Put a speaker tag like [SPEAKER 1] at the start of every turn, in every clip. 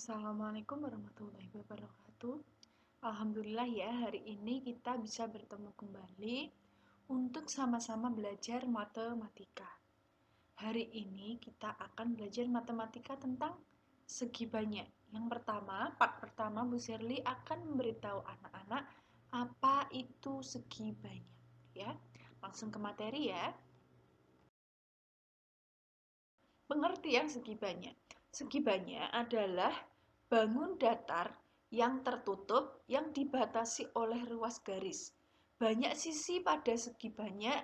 [SPEAKER 1] Assalamualaikum warahmatullahi wabarakatuh. Alhamdulillah ya, hari ini kita bisa bertemu kembali untuk sama-sama belajar matematika. Hari ini kita akan belajar matematika tentang segi banyak. Yang pertama, part pertama Bu Sherly akan memberitahu anak-anak apa itu segi banyak. Ya, langsung ke materi ya. Pengertian segi banyak. Segi banyak adalah bangun datar yang tertutup yang dibatasi oleh ruas garis. Banyak sisi pada segi banyak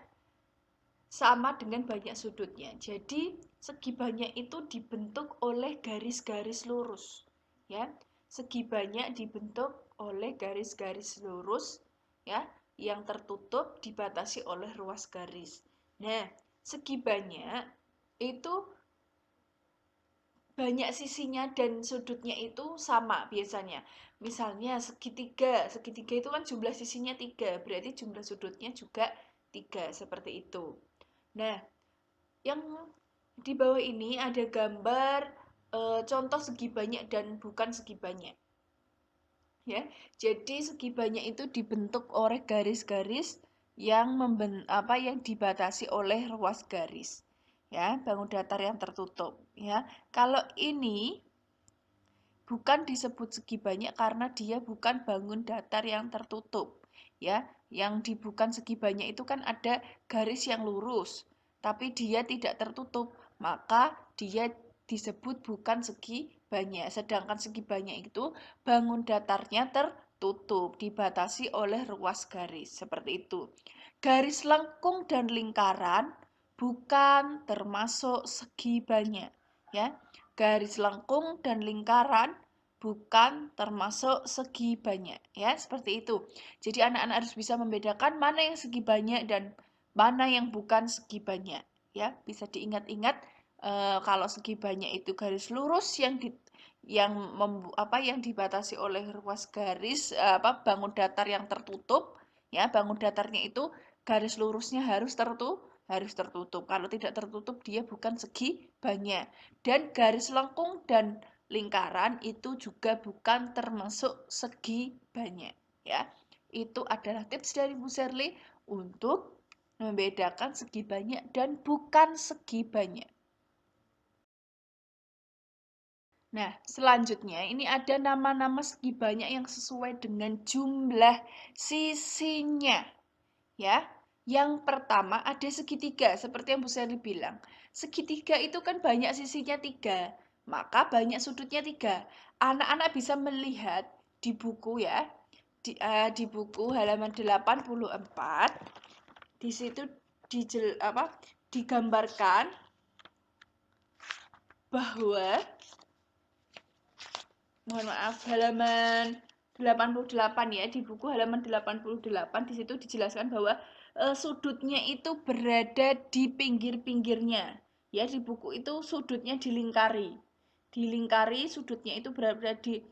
[SPEAKER 1] sama dengan banyak sudutnya. Jadi, segi banyak itu dibentuk oleh garis-garis lurus, ya. Segi banyak dibentuk oleh garis-garis lurus, ya, yang tertutup dibatasi oleh ruas garis. Nah, segi banyak itu banyak sisinya dan sudutnya itu sama biasanya. Misalnya segitiga, segitiga itu kan jumlah sisinya 3, berarti jumlah sudutnya juga 3, seperti itu. Nah, yang di bawah ini ada gambar contoh segi banyak dan bukan segi banyak. Ya, jadi segi banyak itu dibentuk oleh garis-garis yang yang dibatasi oleh ruas garis. Ya, bangun datar yang tertutup. Ya, kalau ini bukan disebut segi banyak karena dia bukan bangun datar yang tertutup. Ya, yang di bukan segi banyak itu kan ada garis yang lurus, tapi dia tidak tertutup, maka dia disebut bukan segi banyak. Sedangkan segi banyak itu bangun datarnya tertutup, dibatasi oleh ruas garis, seperti itu. Garis lengkung dan lingkaran bukan termasuk segi banyak, ya. Garis lengkung dan lingkaran bukan termasuk segi banyak, ya, seperti itu. Jadi anak-anak harus bisa membedakan mana yang segi banyak dan mana yang bukan segi banyak, ya. Bisa diingat-ingat kalau segi banyak itu garis lurus yang dibatasi oleh ruas garis bangun datar yang tertutup, ya. Bangun datarnya itu garis lurusnya harus tertutup. Kalau tidak tertutup dia bukan segi banyak. Dan garis lengkung dan lingkaran itu juga bukan termasuk segi banyak, ya. Itu adalah tips dari Bu Sherly untuk membedakan segi banyak dan bukan segi banyak. Nah, selanjutnya ini ada nama-nama segi banyak yang sesuai dengan jumlah sisinya. Ya, yang pertama ada segitiga, seperti yang Bu Sherly bilang. Segitiga itu kan banyak sisinya 3, maka banyak sudutnya 3. Anak-anak bisa melihat di buku ya, di buku halaman 84, di situ digambarkan bahwa, mohon maaf, halaman 88 ya, di buku halaman 88 di situ dijelaskan bahwa sudutnya itu berada di pinggir-pinggirnya. Ya, di buku itu sudutnya dilingkari. Dilingkari sudutnya itu berada di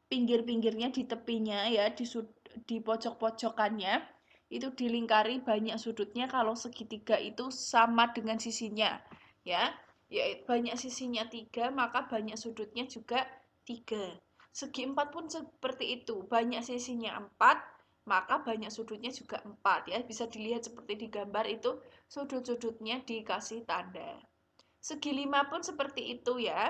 [SPEAKER 1] pinggir-pinggirnya, di tepinya ya, di pojok-pojokannya. Itu dilingkari banyak sudutnya kalau segitiga itu sama dengan sisinya. Ya, banyak sisinya 3, maka banyak sudutnya juga 3. Segi 4 pun seperti itu, banyak sisinya 4, maka banyak sudutnya juga 4 ya. Bisa dilihat seperti di gambar itu, sudut-sudutnya dikasih tanda. Segi 5 pun seperti itu ya.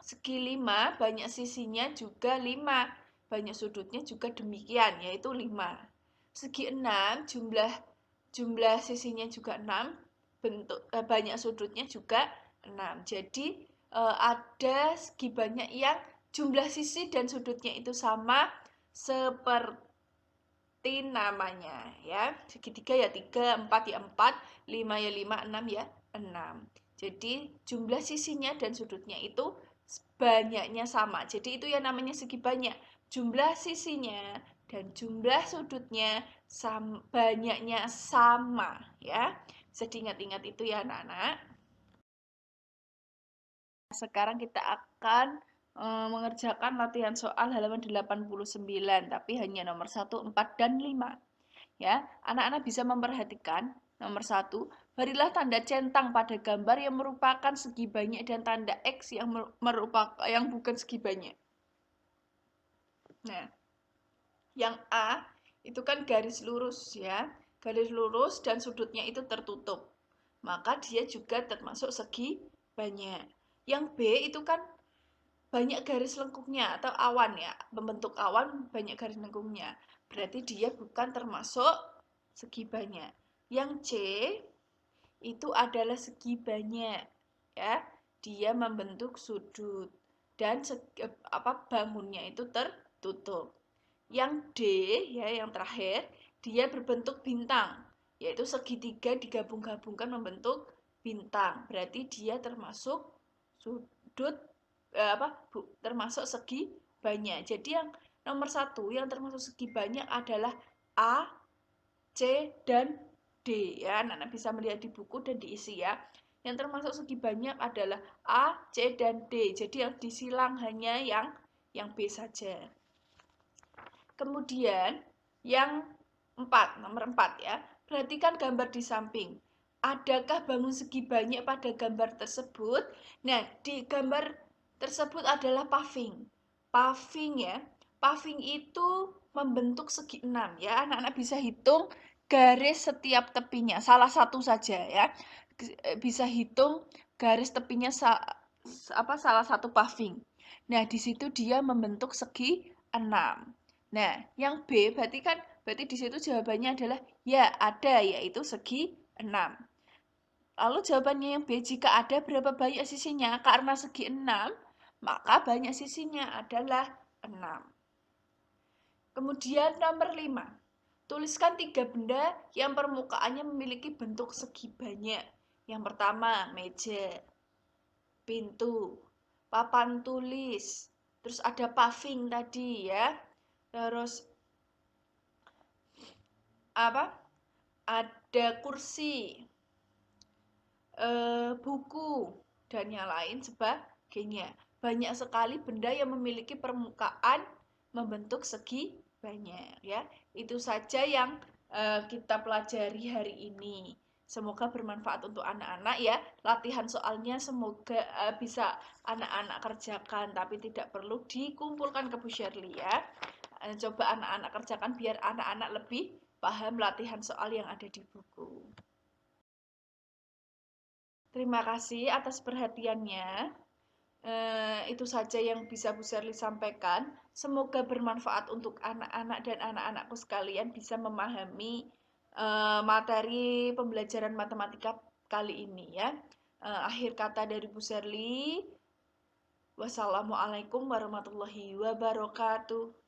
[SPEAKER 1] Segi 5 banyak sisinya juga 5, banyak sudutnya juga demikian, yaitu 5. Segi 6 jumlah sisinya juga 6, banyak sudutnya juga 6. Jadi ada segi banyak yang jumlah sisi dan sudutnya itu sama seperti namanya ya. Segitiga ya 3, 4 ya 4, 5 ya 5, 6 ya 6. Jadi jumlah sisinya dan sudutnya itu banyaknya sama. Jadi itu yang namanya segi banyak. Jumlah sisinya dan jumlah sudutnya banyaknya sama ya. Bisa diingat-ingat itu ya anak-anak. Sekarang kita akan mengerjakan latihan soal halaman 89, tapi hanya nomor 1, 4, dan 5. Ya, anak-anak bisa memperhatikan nomor 1, Berilah tanda centang pada gambar yang merupakan segi banyak dan tanda X yang bukan segi banyak. Nah, yang A itu kan garis lurus ya. Garis lurus dan sudutnya itu tertutup. Maka dia juga termasuk segi banyak. Yang B itu kan banyak garis lengkungnya atau awan ya. Membentuk awan banyak garis lengkungnya. Berarti dia bukan termasuk segi banyak. Yang C itu adalah segi banyak ya. Dia membentuk sudut dan bangunnya itu tertutup. Yang D ya, yang terakhir, dia berbentuk bintang, yaitu segitiga digabung-gabungkan membentuk bintang. Berarti dia termasuk sudut termasuk segi banyak. Jadi yang nomor 1 yang termasuk segi banyak adalah A, C, dan D ya. Anak-anak bisa melihat di buku dan diisi ya. Yang termasuk segi banyak adalah A, C, dan D. Jadi yang disilang hanya yang B saja. Kemudian yang nomor 4 ya. Perhatikan gambar di samping. Adakah bangun segi banyak pada gambar tersebut? Nah, di gambar tersebut adalah paving. Paving ya. Paving itu membentuk segi 6 ya. Anak-anak bisa hitung garis setiap tepinya. Salah satu saja ya. Bisa hitung garis tepinya salah satu paving. Nah, di situ dia membentuk segi 6. Nah, yang B berarti di situ jawabannya adalah ya ada, yaitu segi 6. Lalu jawabannya yang B, jika ada berapa banyak sisinya? Karena segi 6, maka banyak sisinya adalah 6. Kemudian nomor 5. Tuliskan 3 benda yang permukaannya memiliki bentuk segi banyak. Yang pertama, meja, pintu, papan tulis, terus ada paving tadi ya. Terus ada kursi, buku, dan yang lain sebagainya. Banyak sekali benda yang memiliki permukaan membentuk segi banyak ya. Itu saja yang kita pelajari hari ini. Semoga bermanfaat untuk anak-anak ya. Latihan soalnya semoga bisa anak-anak kerjakan, tapi tidak perlu dikumpulkan ke Bu Shirley ya. Coba anak-anak kerjakan biar anak-anak lebih paham latihan soal yang ada di buku. Terima kasih atas perhatiannya. Itu saja yang bisa Bu Shirley sampaikan. Semoga bermanfaat untuk anak-anak dan anak-anakku sekalian bisa memahami materi pembelajaran matematika kali ini ya. Akhir kata dari Bu Shirley, wassalamualaikum warahmatullahi wabarakatuh.